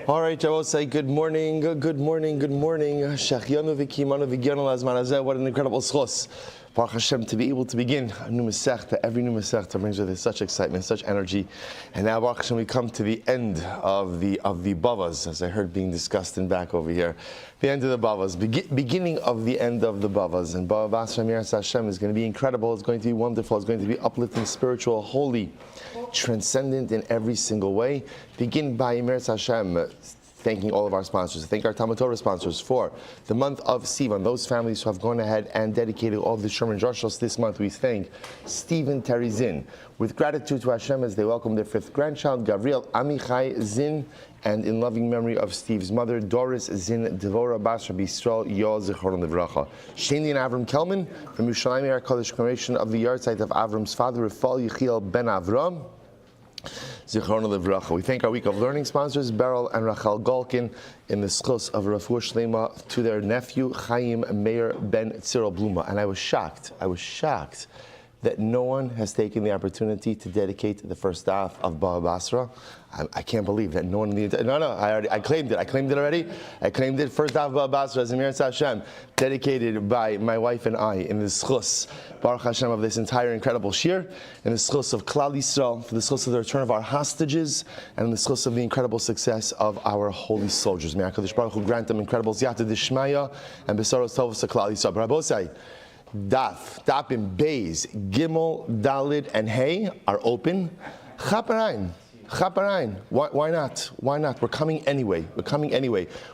All right, I will say good morning, good morning, good morning. Shachianu v'kimanu v'gyanu lazman hazeh. What an incredible schos. Baruch Hashem, to be able to begin a new Masechta. Every new Masechta brings with it such excitement, such energy. And now, Baruch Hashem, we come to the end of the Bavas, as I heard being discussed in back over here. The end of the Bavas, beginning of the end of the Bavas. And Bava Basra Miras Hashem is going to be incredible. It's going to be wonderful. It's going to be uplifting, spiritual, holy, transcendent in every single way. Begin by Miras Hashem, thanking all of our sponsors. Thank our Talmud Torah sponsors for the month of Sivan. Those families who have gone ahead and dedicated all of the Sherman Joshos this month. We thank Stephen Terry Zinn with gratitude to Hashem as they welcome their fifth grandchild, Gabriel Amichai Zinn, and in loving memory of Steve's mother, Doris Zinn Devora Basra Bistral Yoz Zichron Levracha. Shani and Avram Kelman from Yerushalayim Yer Kodesh commemoration of the yard site of Avram's father, Rafal Yechiel Ben Avram. Zichron Levracha. We thank our week of learning sponsors, Beryl and Rachel Galkin, in the schos of Refuah Shlema to their nephew, Chaim Meir Ben Tzirol Bluma. And I was shocked that no one has taken the opportunity to dedicate the first daf of Bava Basra. I can't believe that no one in the I claimed it. I claimed it already. I claimed it. First daf of Bava Basra as Emir Hashem, dedicated by my wife and I in the schus, Baruch Hashem, of this entire incredible shir, in the schus of Klal Yisrael, for the schus of the return of our hostages, and in the schus of the incredible success of our holy soldiers. May HaKadosh Baruch Hu grant them incredible ziyata d'shmaya and besaros tovos Klal Yisrael. Rabosai, Dafim, Beis, Gimel, Dalid, and Hey are open. Chaperein. Why not? Why not? We're coming anyway.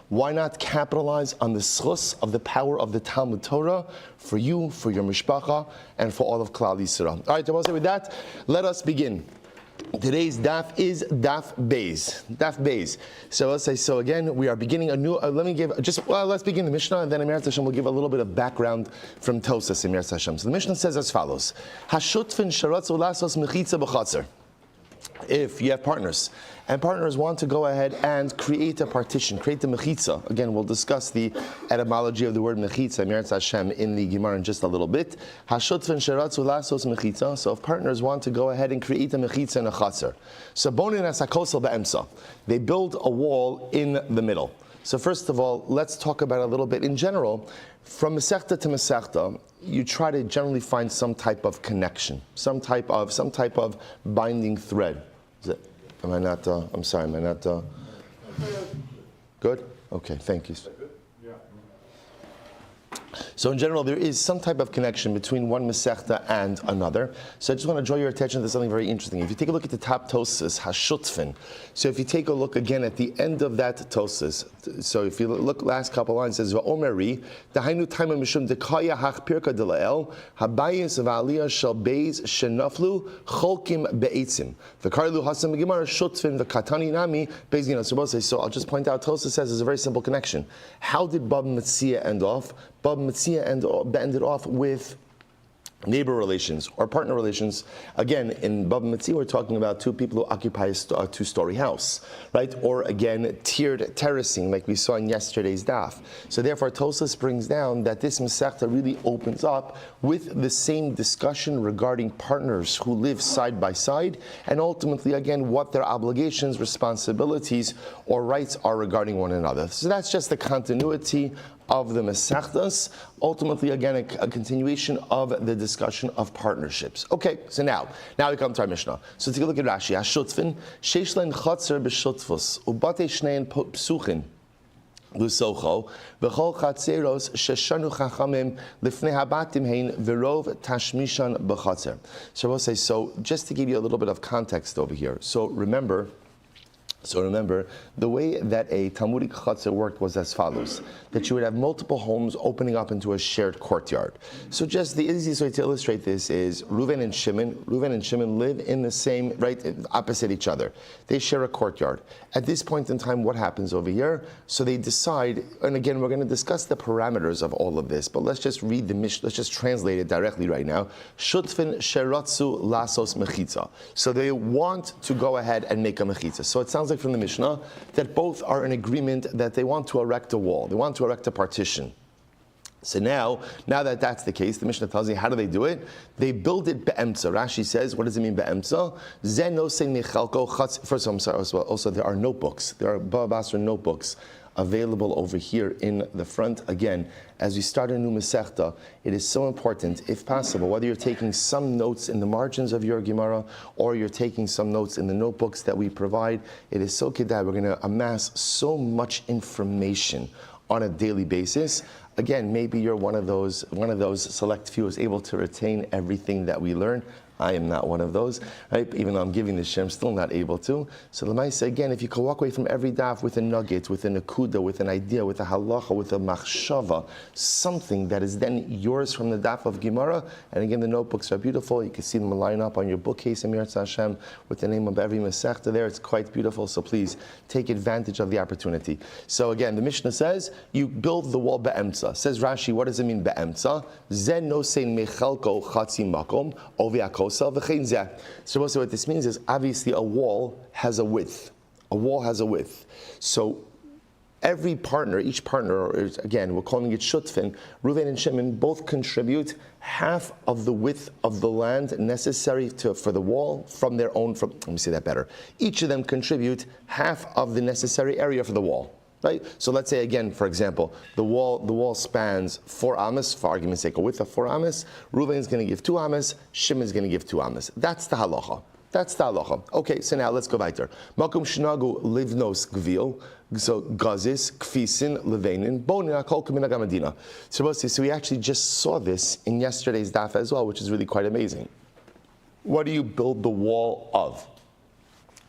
Why not capitalize on the schus of the power of the Talmud Torah for you, for your mishpacha, and for all of Klal Yisrael? All right, I will say with that, let us begin. Today's daf is daf Beis. So let's say, so again, we are beginning a new, let's begin the Mishnah, and then Emir Hashem will give a little bit of background from Tosas Emir Hashem. So the Mishnah says as follows: Hashutfin sharatzu lasos mechitza b'chatzer. If you have partners, and partners want to go ahead and create a partition, create the mechitza. Again, we'll discuss the etymology of the word mechitza, Meretz Hashem, in the Gemara in just a little bit. Hashutfin sheratzu lasos mechitza. So if partners want to go ahead and create a mechitza and a chaser, so bonin as hakosel be'emsa, they build a wall in the middle. So first of all, let's talk about a little bit in general. From Masechta to Masechta, you try to generally find some type of connection, some type of binding thread. Am I not good? Okay, thank you. So in general, there is some type of connection between one Masechta and another. So I just want to draw your attention to something very interesting. If you take a look at the top Tosas, Hashutfin. So if you take a look again at the end of that Tosas, so if you look last couple lines, it says, Va'omeri, Dahainu Taima Mishum Dekaya Hach Pirka Delael, Habayis Va'aliyah Shel Beis Shenaflu, Cholkim Be'etzim. V'karlu Hasam Gemara Shutfin, V'katani Nami, Beis Gina. So I'll just point out, Tosas says there's a very simple connection. How did Bava Metzia end off? Bava Metzia ended off with neighbor relations or partner relations. Again, in Bava Metzia, we're talking about two people who occupy a two-story house, right? Or again, tiered terracing, like we saw in yesterday's daf. So therefore, Tosas brings down that this Masechta really opens up with the same discussion regarding partners who live side by side, and ultimately, again, what their obligations, responsibilities, or rights are regarding one another. So that's just the continuity of the Masechtas, ultimately again a continuation of the discussion of partnerships. Okay, so now we come to our Mishnah. So take a look at Rashi. Hashutfin sheishlein chatzer b'shutvus ubate shnein psuchin lusocho v'chol chatzeros sheshanu chachamim lifnei habatim hein v'rov tashmishan b'chatzer. So we'll say, so just to give you a little bit of context over here. So remember, the way that a Talmudic chatzah worked was as follows: that you would have multiple homes opening up into a shared courtyard. So just the easiest way to illustrate this is Reuven and Shimon live in the same, right, opposite each other. They share a courtyard. At this point in time, what happens over here? So they decide, and again, we're going to discuss the parameters of all of this, but let's just read the Mishnah, let's just translate it directly right now. Shutfin sheratzu lasos mechitza. So they want to go ahead and make a mechitza. So it sounds like from the Mishnah that both are in agreement that they want to erect a wall, they want to erect a partition. So now that that's the case, the Mishnah tells you how do they do it? They build it be'emtza. Rashi says, what does it mean be'emtza? Zen no sein mechalko chatz. First, I'm sorry. Also, there are notebooks. There are Bava Basra notebooks available over here in the front. Again, as we start a new Masechta, it is so important, if possible, whether you're taking some notes in the margins of your Gemara or you're taking some notes in the notebooks that we provide, it is so kedai. We're going to amass so much information on a daily basis. Again, maybe you're one of those select few who's able to retain everything that we learn. I am not one of those, right? Even though I'm giving this share, I'm still not able to. So Lamaisa, again, if you can walk away from every daf with a nugget, with a nakuda, with an idea, with a halacha, with a machshava, something that is then yours from the daf of Gemara. And again, the notebooks are beautiful. You can see them line up on your bookcase, Amir Hashem, with the name of every Masechta there. It's quite beautiful. So please take advantage of the opportunity. So again, the Mishnah says, you build the wall be'emtza. Says Rashi, what does it mean be'emtza? Zen no sein mechalko chatzi makom oviakos. So what this means is obviously a wall has a width. A wall has a width. So every partner, each partner, or again, we're calling it shutfin, Reuven and Shimon both contribute half of the width of the land necessary for the wall from their own, let me say that better. Each of them contribute half of the necessary area for the wall. Right? So let's say again, for example, the wall spans 4 amas, for argument's sake, a width of 4 amas. Reuven is going to give 2 amas, Shimon is going to give 2 amas. That's the halacha. That's the halacha. Okay, so now let's go weiter. Makom shnagu livnos gvil, so gazis, kfisin, levenin, bonin akol kamina gamadina. So we actually just saw this in yesterday's daf as well, which is really quite amazing. What do you build the wall of?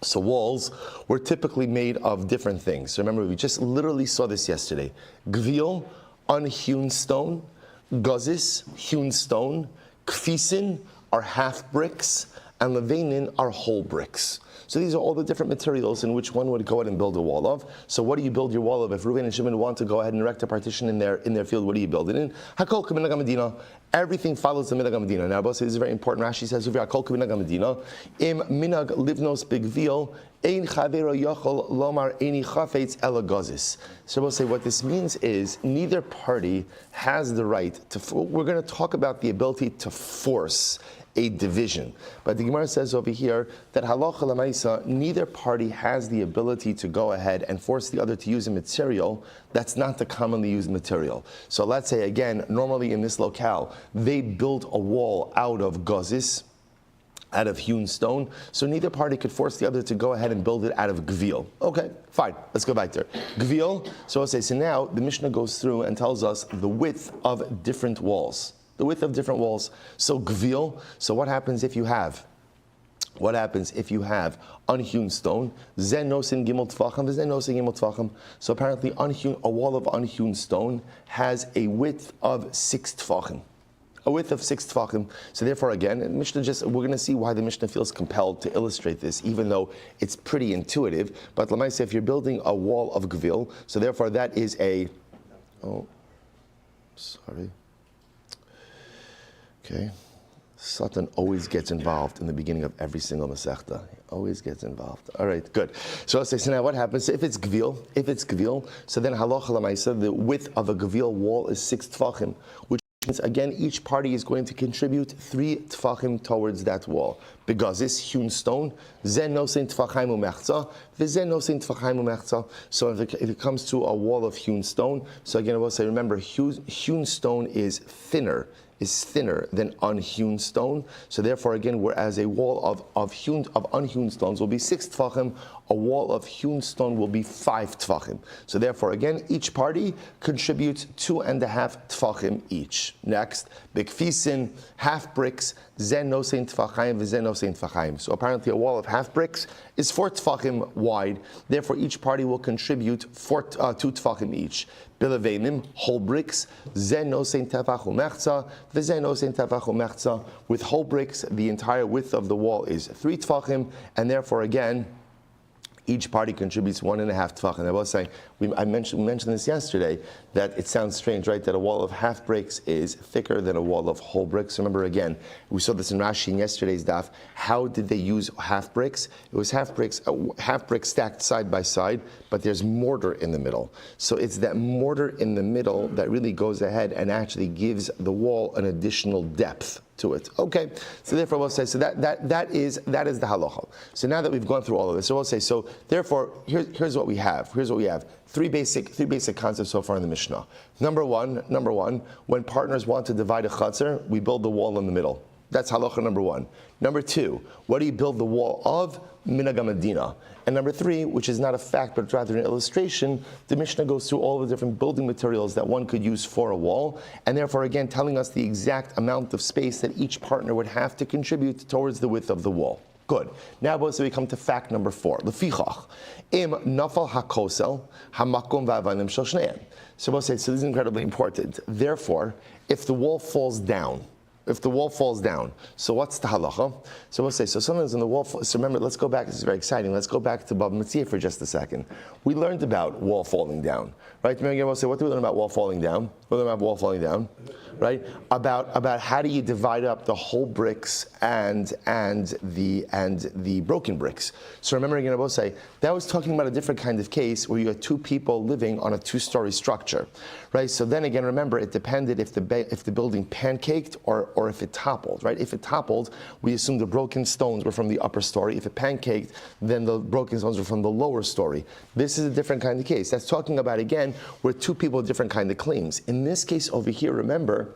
So walls were typically made of different things. So remember, we just literally saw this yesterday. Gvil, unhewn stone. Gazis, hewn stone. Kfisin are half bricks. And levenin are whole bricks. So these are all the different materials in which one would go ahead and build a wall of. So what do you build your wall of? If Reuven and Shimon want to go ahead and erect a partition in their field, what do you build it in? Hakol k'minhag Medina. Everything follows the minhag Medina. Now, this is very important. Rashi says, "Hakol k'minhag Medina. Im minhag livnos bigvil ein chavero yochol lomar eini chafetz ela gazis." So we'll say what this means is neither party has the right to. We're going to talk about the ability to force a division. But the Gemara says over here that halacha l'maisa, neither party has the ability to go ahead and force the other to use a material that's not the commonly used material. So let's say again, normally in this locale, they built a wall out of gazis, out of hewn stone, so neither party could force the other to go ahead and build it out of gvil. Okay, fine, let's go back there. Gvil, so I'll say, so now the Mishnah goes through and tells us the width of different walls. The width of different walls. So gvil, so what happens if you have unhewn stone? Zen nosin gimel tfachim, zen nosin gimel tfachim. So apparently a wall of unhewn stone has a width of 6 tfachim. A width of 6 tfachim. So therefore again, Mishnah we're going to see why the Mishnah feels compelled to illustrate this, even though it's pretty intuitive. But let me say, if you're building a wall of gvil, so therefore that is Okay, Satan always gets involved in the beginning of every single Masechta. He always gets involved. All right, good. So now what happens? If it's gvil, so then halacha l'maisa, the width of a gvil wall is 6 tfachim, which means again each party is going to contribute 3 tfachim towards that wall. Because this hewn stone, zen nosin tfachim umechza, v'zen nosin tfachim umechza. So if it comes to a wall of hewn stone, so again I will say, remember, hewn stone is thinner than unhewn stone. So therefore, again, whereas a wall of unhewn stones will be 6 tfachim, a wall of hewn stone will be 5 tfachim. So therefore, again, each party contributes 2.5 tfachim each. Next, bikfisin, half bricks, zen nosein tfachim, v'zen nosein tfachim. So apparently, a wall of half bricks is 4 tfachim wide. Therefore, each party will contribute 2 tfachim each. Bilevenim, whole bricks, zen nosein tefach umechza, v'zen nosein tefach umechza. With whole bricks, the entire width of the wall is 3 tfachim, and therefore again, Each party contributes 1.5 tefach. And I was saying, we mentioned this yesterday, that it sounds strange, right? That a wall of half bricks is thicker than a wall of whole bricks. Remember again, we saw this in Rashi in yesterday's daf. How did they use half bricks? It was half bricks stacked side by side, but there's mortar in the middle. So it's that mortar in the middle that really goes ahead and actually gives the wall an additional depth to it. Okay, so therefore we'll say, so that is the halacha. So now that we've gone through all of this, so we'll say, so therefore here's what we have. Here's what we have. Three basic concepts so far in the Mishnah. Number one, when partners want to divide a chutzner, we build the wall in the middle. That's halacha number one. Number two, what do you build the wall of? Minhag Medina. And number three, which is not a fact but rather an illustration, the Mishnah goes through all the different building materials that one could use for a wall, and therefore again telling us the exact amount of space that each partner would have to contribute towards the width of the wall. Good. Now we come to fact number 4. Lefichach, im nafal hakosel hamakom va'avanim shel shneim. So we'll say, so this is incredibly important. Therefore, if the wall falls down, so what's the halacha? So we'll say, so sometimes when the wall falls, so remember, let's go back, this is very exciting, let's go back to Bava Metzia for just a second. We learned about wall falling down, right? Remember, we'll say, what do we learn about wall falling down? We learn about wall falling down, right? About how do you divide up the whole bricks and the broken bricks. So remember again, I will say, that was talking about a different kind of case where you had two people living on a 2-story structure, right? So then again, remember, it depended if the building pancaked or if it toppled, right? If it toppled, we assume the broken stones were from the upper story. If it pancaked, then the broken stones were from the lower story. This is a different kind of case. That's talking about, again, where two people have different kind of claims. In this case over here, remember,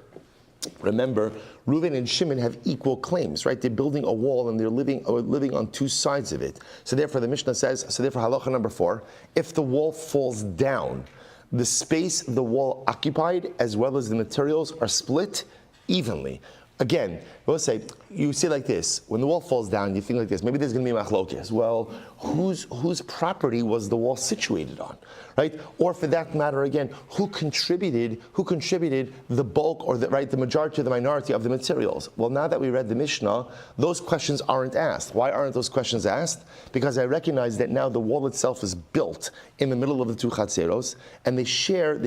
Reuven and Shimon have equal claims, right? They're building a wall and they're living on two sides of it. So therefore the Mishnah says, so therefore halacha number 4, if the wall falls down, the space the wall occupied as well as the materials are split evenly. Again, we'll say, you say like this, when the wall falls down, you think like this, maybe there's going to be machlokes. Well, whose property was the wall situated on, right? Or for that matter, again, who contributed the bulk or the majority or the minority of the materials? Well, now that we read the Mishnah, those questions aren't asked. Why aren't those questions asked? Because I recognize that now the wall itself is built in the middle of the two chatzeros, and they share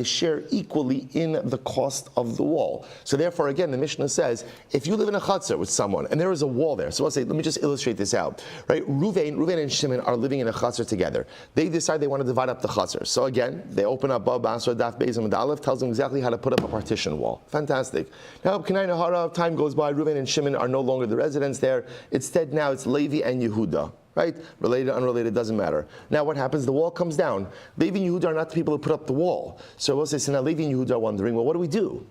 equally in the cost of the wall. So therefore, again, the Mishnah says, if you live in a chatzer with someone and there is a wall there, so I'll say, let me just illustrate this out, right? Reuven and Shimon are living in a chatzer together. They decide they want to divide up the chatzer. So again, they open up Basra, Daf Beis and Aleph, tells them exactly how to put up a partition wall. Fantastic. Now, Kenai Nahara, time goes by, Reuven and Shimon are no longer the residents there. Instead, now it's Levi and Yehuda. Right? Related, unrelated, doesn't matter. Now what happens? The wall comes down. Levi and Yehuda are not the people who put up the wall. So we'll say, so now Levi and Yehuda are wondering, well, what do we do?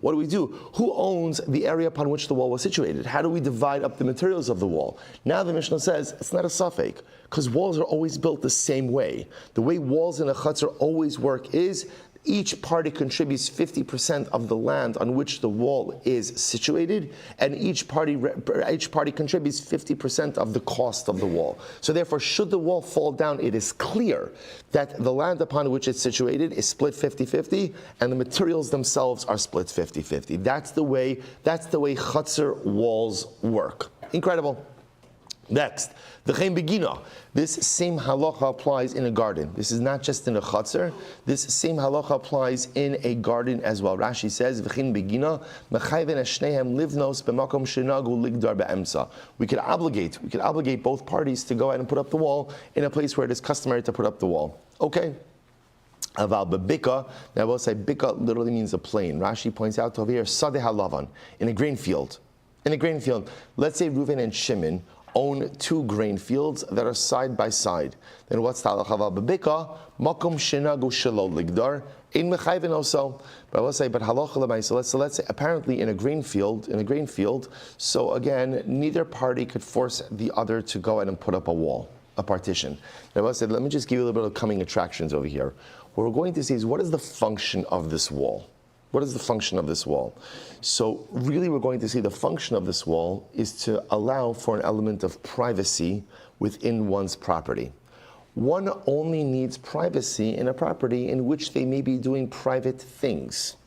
Who owns the area upon which the wall was situated? How do we divide up the materials of the wall? Now the Mishnah says, it's not a suffix, because walls are always built the same way. The way walls in a chutzner always work is, each party contributes 50% of the land on which the wall is situated, and each party contributes 50% of the cost of the wall. So therefore, should the wall fall down, it is clear that the land upon which it's situated is split 50-50, and the materials themselves are split 50-50. That's the way chutzner walls work. Incredible. Next, the Chen Begina. This same halacha applies in a garden. This is not just in a chutzner. This same halacha applies in a garden as well. Rashi says, "V'chen begina mechayven shnehem livnos b'makom shenagu ligdar be'emsa." We could obligate both parties to go out and put up the wall in a place where it is customary to put up the wall. Okay. Aval bebika. Now we'll say bika literally means a plain. Rashi points out over here, sadeh halavan, in a grain field. Let's say Reuven and Shimon own 2 grain fields that are side by side. Then what's the halacha bebika? Makom shenagu shelo ligdar in mechayven also. But I will say, but halacha l'maisa. So let's say apparently in a grain field. So again, neither party could force the other to go ahead and put up a wall, a partition. Now I will say, let me just give you a little bit of coming attractions over here. What we're going to see is, what is the function of this wall? What is the function of this wall? So really we're going to see the function of this wall is to allow for an element of privacy within one's property. One only needs privacy in a property in which they may be doing private things.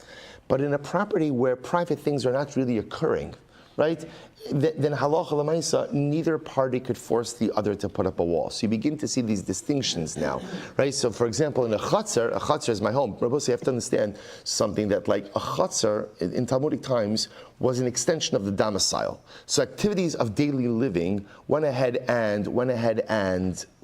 But in a property where private things are not really occurring, right? then halacha l'maisa, neither party could force the other to put up a wall. So you begin to see these distinctions now, right? So for example, in a chutzner is my home. Rabbi, you have to understand something that like a chutzner in Talmudic times was an extension of the domicile. So activities of daily living went ahead and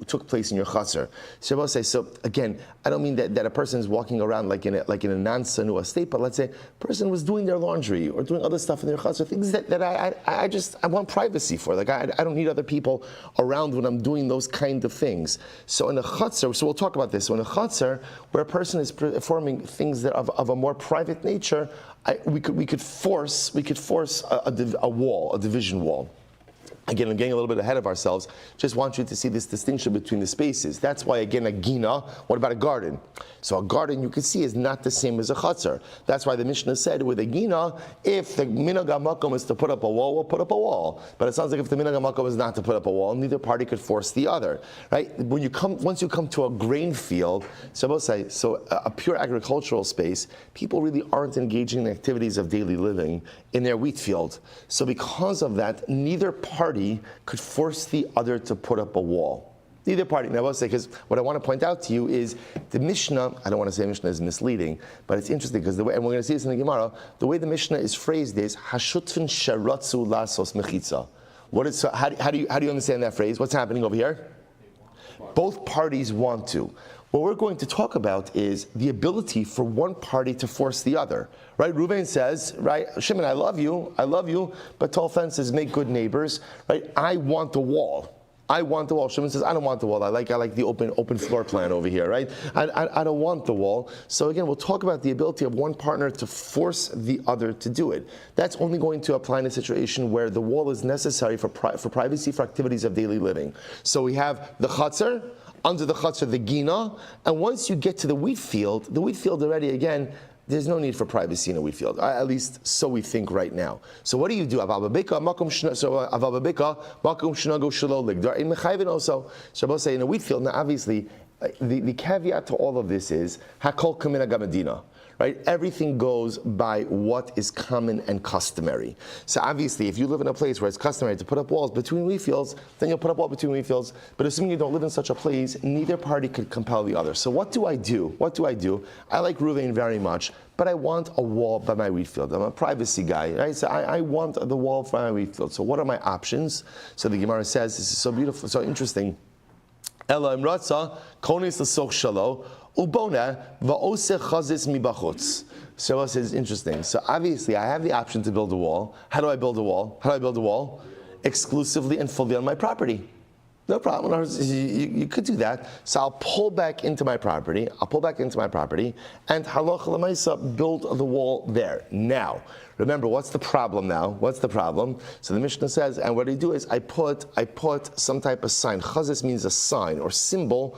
took place in your chutzner. So Rabbi says, so again, I don't mean that a person is walking around like in a non-sanua state, but let's say a person was doing their laundry or doing other stuff in their chutzner, things that I want privacy for. Like I don't need other people around when I'm doing those kind of things. So in a chutzner, so we'll talk about this. So in a chutzner, where a person is performing things that of a more private nature, we could force a wall, a division wall. Again, I'm getting a little bit ahead of ourselves. Just want you to see this distinction between the spaces. That's why, again, a gina, what about a garden? So a garden, you can see, is not the same as a chutzner. That's why the Mishnah said with a gina, if the minhag hamakom is to put up a wall, we'll put up a wall. But it sounds like if the minhag hamakom is not to put up a wall, neither party could force the other, right? Once you come to a grain field, so a pure agricultural space, people really aren't engaging in activities of daily living in their wheat field. So because of that, neither party could force the other to put up a wall. Neither party. Now I will say, because what I want to point out to you is the Mishnah, I don't want to say Mishnah is misleading, but it's interesting because the way, and we're going to see this in the Gemara, the way the Mishnah is phrased is, Hashutfin sharatzu lasos mechitza. So how do you understand that phrase? What's happening over here? Both parties want to. What we're going to talk about is the ability for one party to force the other. Right? Reuven says, right, Shimon, I love you, but tall fences make good neighbors. Right? I want the wall. Shimon says, I don't want the wall. I like the open floor plan over here, right? I don't want the wall. So again, we'll talk about the ability of one partner to force the other to do it. That's only going to apply in a situation where the wall is necessary for privacy, for activities of daily living. So we have the chutzner, under the chutzner, the gina, and once you get to the wheat field already, again, there's no need for privacy in a wheat field. At least so we think right now. So what do you do? So I'll say in a wheat field, now obviously, the caveat to all of this is, hakol kamina gamadina. Right? Everything goes by what is common and customary. So obviously, if you live in a place where it's customary to put up walls between wheat fields, then you'll put up walls between wheat fields. But assuming you don't live in such a place, neither party could compel the other. So what do I do? I like Reuven very much, but I want a wall by my wheat field. I'm a privacy guy, right? So I want the wall for my wheat field. So what are my options? So the Gemara says, this is so beautiful, so interesting. Ela imratza konis l'soch shalo. Ubona va'oseh chazis mibachutz. So it says interesting. So obviously, I have the option to build a wall. How do I build a wall? Exclusively and fully on my property. No problem. You could do that. So I'll pull back into my property. And halacha l'maisa, build the wall there. Now, remember, what's the problem now? So the Mishnah says, and what I do is I put some type of sign. Chazis means a sign or symbol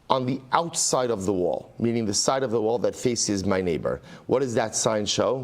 on the outside of the wall, meaning the side of the wall that faces my neighbor. What does that sign show?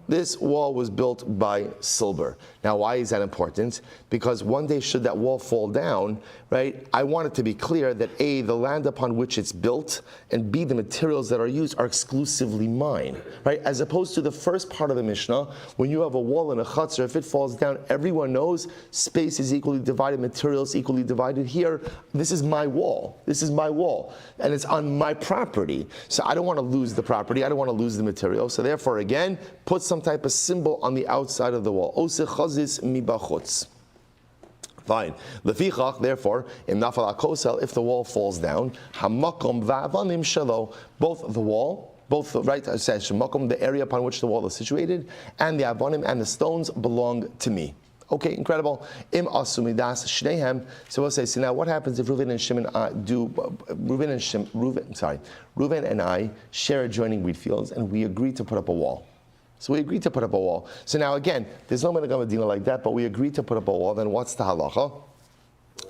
This wall was built by Silber. Now, why is that important? Because one day, should that wall fall down, right, I want it to be clear that A, the land upon which it's built, and B, the materials that are used are exclusively mine, right? As opposed to the first part of the Mishnah, when you have a wall in a chutzner, if it falls down, everyone knows space is equally divided, materials equally divided. Here, this is my wall, and it's on my property. So I don't want to lose the property, I don't want to lose the material. So therefore, again, put some type of symbol on the outside of the wall. Oseh chazis mibachutz. Fine. Lefichach, therefore, in nafal hakosel, if the wall falls down, hamakom va'avanim shelo, both the wall, it says shemakom, the area upon which the wall is situated, and the avanim and the stones belong to me. Okay, incredible. Im asumidas shnehem. So we'll say, so now what happens if Reuven and Shimon Reuven and I share adjoining wheat fields, and we agree to put up a wall? So we agreed to put up a wall. So now again, there's no minhag medina like that, but we agreed to put up a wall. Then what's the halacha?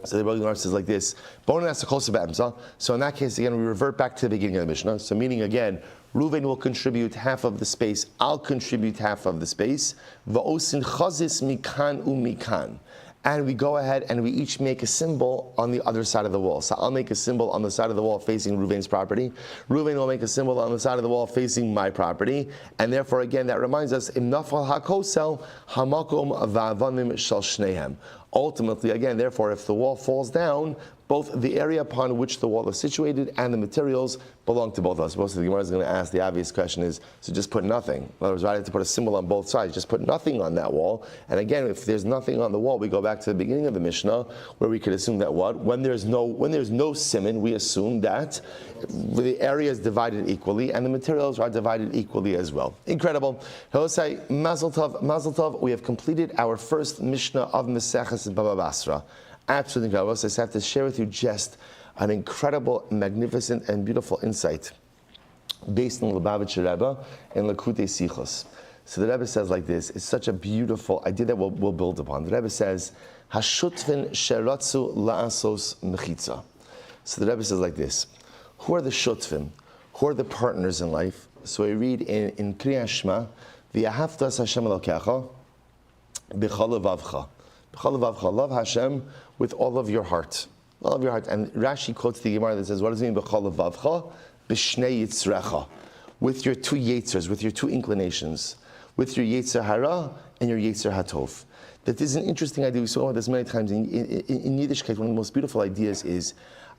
So the Rabbi says like this. So in that case, again, we revert back to the beginning of the Mishnah. So meaning again, Reuven will contribute half of the space. I'll contribute half of the space. Va'osin chazis mikan umikan. and we go ahead and we each make a symbol on the other side of the wall. So I'll make a symbol on the side of the wall facing Reuven's property. Reuven will make a symbol on the side of the wall facing my property. And therefore, again, that reminds us, Im nafal hakosel hamakom va'avanim shel shnehem. Ultimately, again, therefore, if the wall falls down, both the area upon which the wall is situated and the materials belong to both of us. Most of the Gemara is going to ask the obvious question is, so just put nothing. In other words, I have to put a symbol on both sides. Just put nothing on that wall. And again, if there's nothing on the wall, we go back to the beginning of the Mishnah, where we could assume that what? When there's no simon, we assume that the area is divided equally and the materials are divided equally as well. Incredible. He'll say, Mazel Tov, Mazel Tov, we have completed our first Mishnah of Maseches Bava Basra. Absolutely incredible. So I have to share with you just an incredible, magnificent, and beautiful insight based on Lubavitcher Rebbe and Likutei Sichos. So the Rebbe says like this, it's such a beautiful idea that we'll build upon. The Rebbe says, Hashutfin sheratzu la'asos mechitza. So the Rebbe says like this, who are the shutfin? Who are the partners in life? So I read in Kriyas Shema, V'yahavtas Hashem Elokecha b'chol levavcha. Love Hashem with all of your heart. All of your heart. And Rashi quotes the Gemara that says, what does it mean? B'chol levavcha? B'shnei yitzrecha. With your two yitzers, with your two inclinations. With your yetzer hara and your yetzer hatov. That is an interesting idea. We spoke about this many times. In Yiddishkeit, one of the most beautiful ideas is,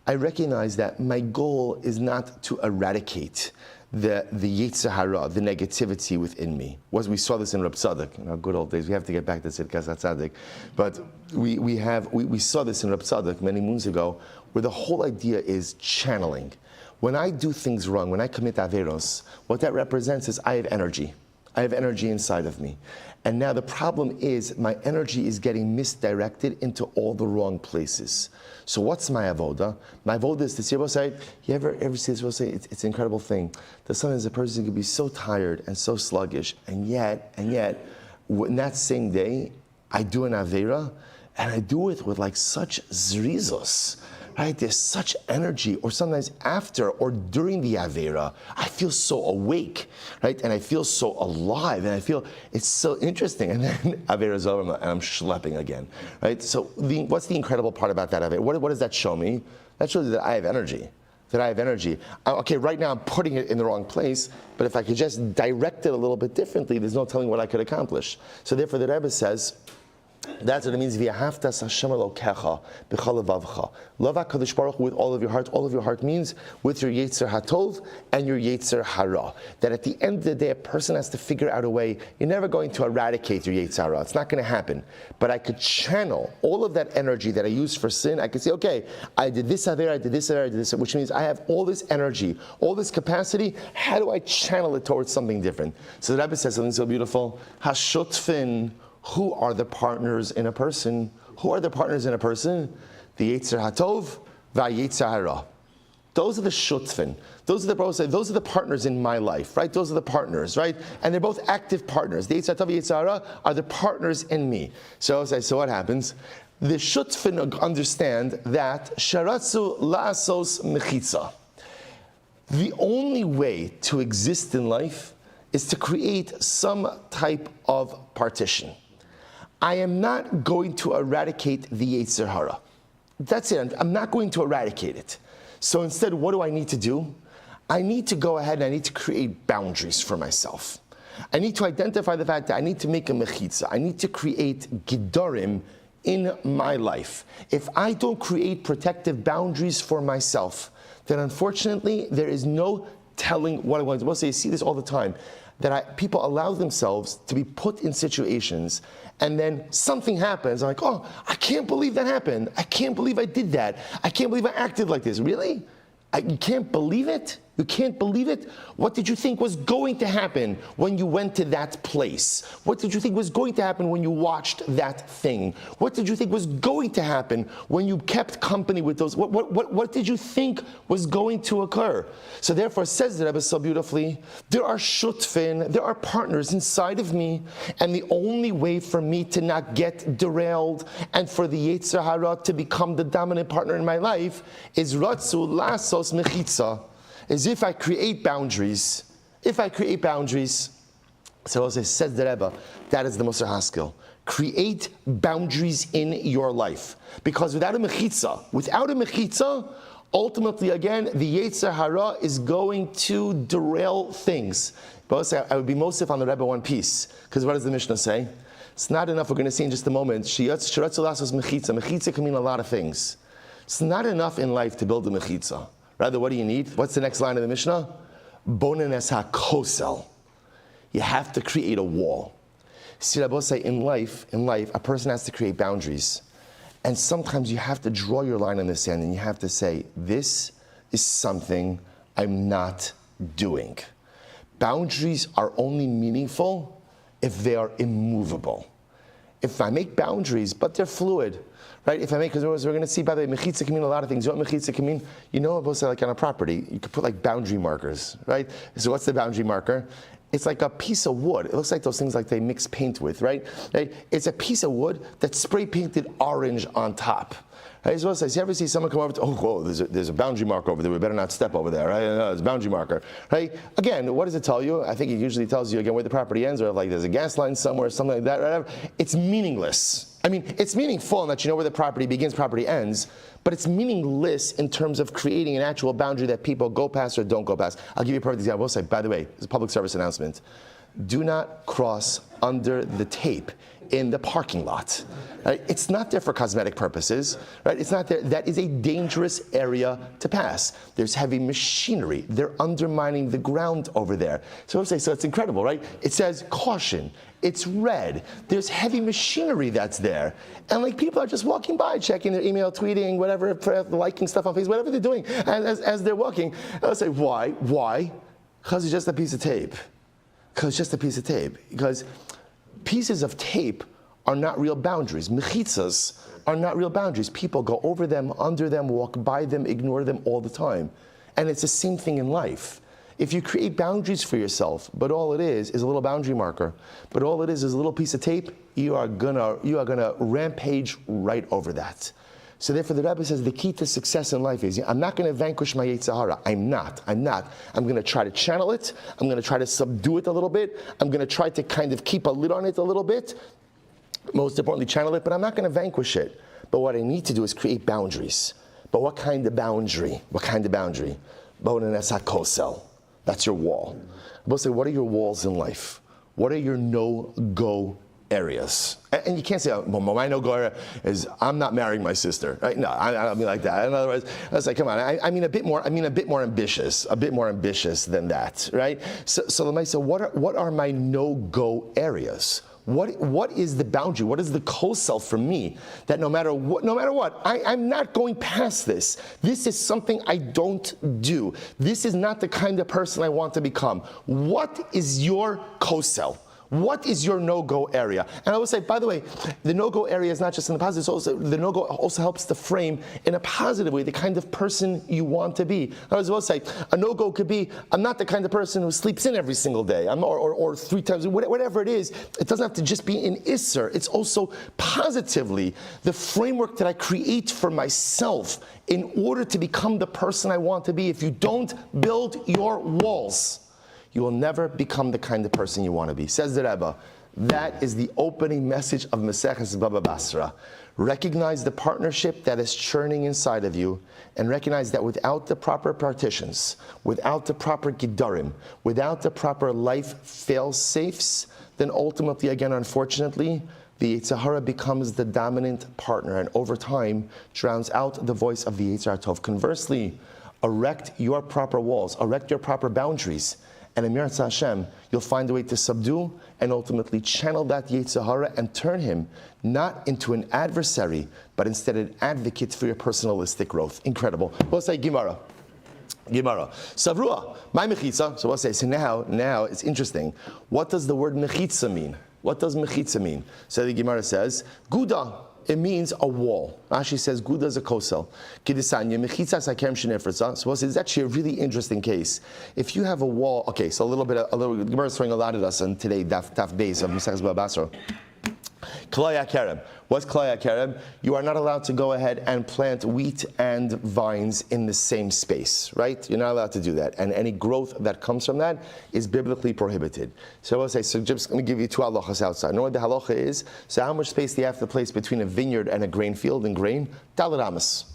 I recognize that my goal is not to eradicate the yetzer hara, the negativity within me. We saw this in Reb Tzadok in our good old days. We have to get back to Tzidkas HaTzadik, but we saw this in Reb Tzadok many moons ago, where the whole idea is channeling. When I do things wrong, when I commit averos, what that represents is I have energy. I have energy inside of me. And now the problem is my energy is getting misdirected into all the wrong places. So what's my avoda? My avoda is to see Rabbi say, you ever see this? Say it's an incredible thing that sometimes a person can be so tired and so sluggish, and yet, in that same day, I do an avera, and I do it with like such zrizos. Right? There's such energy, or sometimes after or during the Avera, I feel so awake, right? And I feel so alive, and I feel it's so interesting. And then Avera's over, and I'm schlepping again, right? So what's the incredible part about that Avera? What does that show me? That shows that I have energy. Okay, right now I'm putting it in the wrong place, but if I could just direct it a little bit differently, there's no telling what I could accomplish. So therefore the Rebbe says, that's what it means. V'yahavtas Hashem Elokecha b'chol levavcha. Love HaKadosh Baruch Hu with all of your heart. All of your heart means with your yetzer hatov and your yetzer hara. That at the end of the day, a person has to figure out a way. You're never going to eradicate your yetzer hara. It's not going to happen. But I could channel all of that energy that I use for sin. I could say, okay, I did this avera, I did this avera, I did this, which means I have all this energy, all this capacity. How do I channel it towards something different? So the Rebbe says something so beautiful. Hashutfin. Who are the partners in a person? Who are the partners in a person? The Yetzer HaTov v'Yetzer Hara. Those are the shutfin. Those are the partners in my life, right? Those are the partners, right? And they're both active partners. The Yetzer HaTov and Yetzer Hara are the partners in me. So what happens? The shutfin understand that sharatzu la'asos mechitza. The only way to exist in life is to create some type of partition. I am not going to eradicate the Yetzer Hara. That's it. I'm not going to eradicate it. So instead, what do I need to do? I need to go ahead and I need to create boundaries for myself. I need to identify the fact that I need to make a mechitza. I need to create gidorim in my life. If I don't create protective boundaries for myself, then unfortunately, there is no telling what I want to do. You see this all the time, that people allow themselves to be put in situations, and then something happens. I'm like, oh, I can't believe that happened. I can't believe I did that. I can't believe I acted like this. Really? You can't believe it? You can't believe it? What did you think was going to happen when you went to that place? What did you think was going to happen when you watched that thing? What did you think was going to happen when you kept company with those? What did you think was going to occur? So therefore, says the Rebbe so beautifully, there are shutfin, there are partners inside of me, and the only way for me to not get derailed and for the Yetzer Hara to become the dominant partner in my life is ratzu lasos mechitza. Is if I create boundaries, so also says the Rebbe, that is the Musar Haskell. Create boundaries in your life. Because without a mechitza, ultimately, again, the Yetzer Hara is going to derail things. But I would be mosif on the Rebbe one piece, because what does the Mishnah say? It's not enough, we're going to see in just a moment. Mechitza can mean a lot of things. It's not enough in life to build a mechitza. Rather, what do you need? What's the next line of the Mishnah? Bonenes hakosel. You have to create a wall. See, Rabbi say, in life, a person has to create boundaries. And sometimes you have to draw your line in the sand and you have to say, this is something I'm not doing. Boundaries are only meaningful if they are immovable. If I make boundaries, but they're fluid, right? If I make, because we're going to see, by the way, mechitza can mean a lot of things. You know what mechitza can mean? You know, about like on a property, you could put like boundary markers, right? So what's the boundary marker? It's like a piece of wood. It looks like those things like they mix paint with, right? It's a piece of wood that's spray painted orange on top. Right? So you ever see someone come over to, oh, whoa, there's a boundary marker over there. We better not step over there, right? No, there's a boundary marker, right? Again, what does it tell you? I think it usually tells you, again, where the property ends, or like there's a gas line somewhere, something like that, right? It's meaningless. I mean, it's meaningful in that you know where the property begins, property ends, but it's meaningless in terms of creating an actual boundary that people go past or don't go past. I'll give you a perfect example. I'll say, by the way, it's a public service announcement. Do not cross under the tape in the parking lot. Right? It's not there for cosmetic purposes. Right? It's not there. That is a dangerous area to pass. There's heavy machinery. They're undermining the ground over there. So it's incredible, right? It says caution. It's red. There's heavy machinery that's there. And like people are just walking by, checking their email, tweeting, whatever, liking stuff on Facebook, whatever they're doing as they're walking. I'll say, why? Why? Because it's just a piece of tape. Because pieces of tape are not real boundaries. Mechitzas are not real boundaries. People go over them, under them, walk by them, ignore them all the time. And it's the same thing in life. If you create boundaries for yourself, but all it is a little boundary marker, but all it is a little piece of tape, you are gonna rampage right over that. So therefore the Rebbe says the key to success in life is, I'm not going to vanquish my Yetzer Hara. I'm not. I'm going to try to channel it. I'm going to try to subdue it a little bit. I'm going to try to kind of keep a lid on it a little bit. Most importantly, channel it, but I'm not going to vanquish it. But what I need to do is create boundaries. But what kind of boundary? Bonenes hakosel. That's your wall. We'll say, what are your walls in life? What are your no-go areas? And you can't say, well, my no-go area is I'm not marrying my sister. Right? No, I don't mean like that. In other words, I was like, come on, I mean a bit more ambitious than that, right? So let me say, what are my no-go areas? What is the boundary? What is the kosel for me that no matter what, I'm not going past this. This is something I don't do. This is not the kind of person I want to become. What is your kosel? What is your no-go area? And I would say, by the way, the no-go area is not just in the positive, the no-go also helps to frame in a positive way the kind of person you want to be. I was say, a no-go could be, I'm not the kind of person who sleeps in every single day, or 3 times, whatever it is. It doesn't have to just be in Isser. It's also positively the framework that I create for myself in order to become the person I want to be. If you don't build your walls, you will never become the kind of person you want to be. Says the Rebbe, that is the opening message of Maseches Bava Basra. Recognize the partnership that is churning inside of you, and recognize that without the proper partitions, without the proper gidarim, without the proper life fail-safes, then ultimately, again, unfortunately, the Yetzer Hara becomes the dominant partner, and over time drowns out the voice of the Yetzer Tov. Conversely, erect your proper walls, erect your proper boundaries, and in Mirat Hashem, you'll find a way to subdue and ultimately channel that Yetzer Hara and turn him not into an adversary, but instead an advocate for your personalistic growth. Incredible. We'll say Gemara. Savrua, my mechitza. So we'll say, so now it's interesting. What does the word mechitza mean? What does mechitza mean? So the Gemara says, Guda. It means a wall. Rashi says, Guda is a kosel. Kidisanya, mechitzas hakerem shenefritza. So it's actually a really interesting case. If you have a wall, okay, so Gemara is throwing a lot at us on today, Daf Beis of Maseches Bava Basra. Klaya kerem. What's klaya kerem? You are not allowed to go ahead and plant wheat and vines in the same space, right? You're not allowed to do that. And any growth that comes from that is biblically prohibited. So I will say, so just going to give you two halachas outside. Know what the halacha is? So how much space do you have to place between a vineyard and a grain field and grain? Talad amas.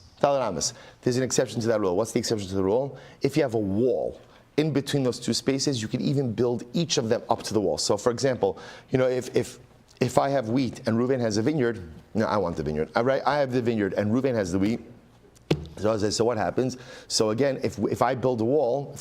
There's an exception to that rule. What's the exception to the rule? If you have a wall in between those two spaces, you could even build each of them up to the wall. So for example, if I have wheat and Reuven has a vineyard, no, I want the vineyard. I have the vineyard and Reuven has the wheat. So what happens? So again, if I build a wall,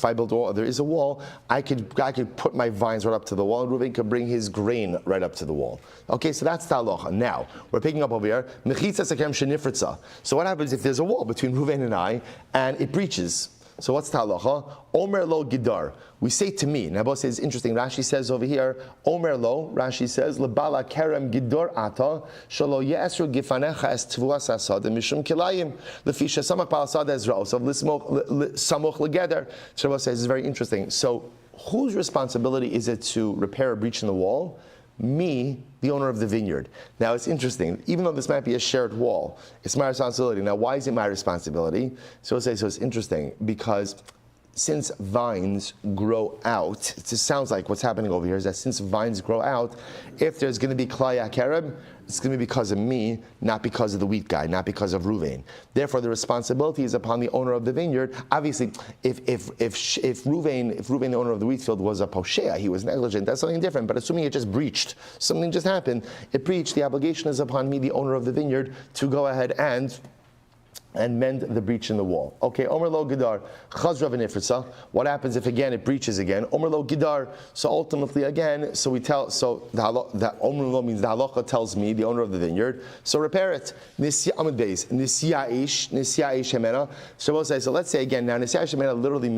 there is a wall, I could put my vines right up to the wall, and Reuven could bring his grain right up to the wall. Okay, so that's the halacha. Now, we're picking up over here, mechitza sekem shenifritza. So what happens if there's a wall between Reuven and I, and it breaches? So what's the halacha? Omer lo gidar. We say to me. Nabo says, interesting. Rashi says over here, Omer lo. Rashi says, lebala kerem gidor ata shalo ye'esru gifanecha es tvuas asad mishum kilayim lefisha samak palasad ezra so samoch legeder. Nabo says, it's very interesting. So whose responsibility is it to repair a breach in the wall? Me, the owner of the vineyard. Now it's interesting, even though this might be a shared wall, it's my responsibility. Now why is it my responsibility? So it's interesting because since vines grow out, it just sounds like what's happening over here is that since vines grow out, if there's going to be klaya kerem, it's going to be because of me, not because of the wheat guy, not because of Reuven. Therefore, the responsibility is upon the owner of the vineyard. Obviously, if Reuven, the owner of the wheat field, was a poshea, he was negligent, that's something different. But assuming it just breached, something just happened, it breached, the obligation is upon me, the owner of the vineyard, to go ahead and mend the breach in the wall. Okay, Omer lo gidar, chazra v'nifritza. What happens if again it breaches again? Omer lo gidar. So ultimately again, so that Omer lo means the halacha tells me, the owner of the vineyard, so repair it. Nisya amid beis, nisya ish hemena. So let's say again now, nisya ish hemena literally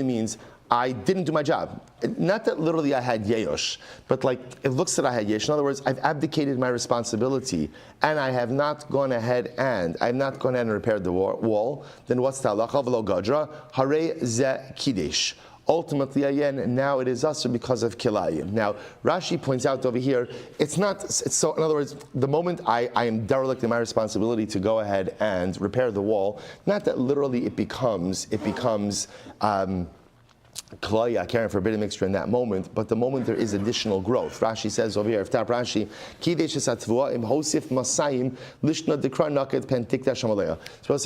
means I didn't do my job. Not that literally I had yeyosh, but like it looks that I had yeyosh. In other words, I've abdicated my responsibility and I have not gone ahead and repaired the wall. Then what's the halacha? V'lo gadra harei ze kiddush. Ultimately, again, now it is us because of kilayim. Now, Rashi points out over here, so in other words, the moment I am derelict in my responsibility to go ahead and repair the wall, not that literally it becomes klaya, caring forbidden mixture in that moment, but the moment there is additional growth. Rashi says over here, Iftap Rashi, Kidesh esatvua im hosif masayim lishna dekra naket pen tikta shamaleya.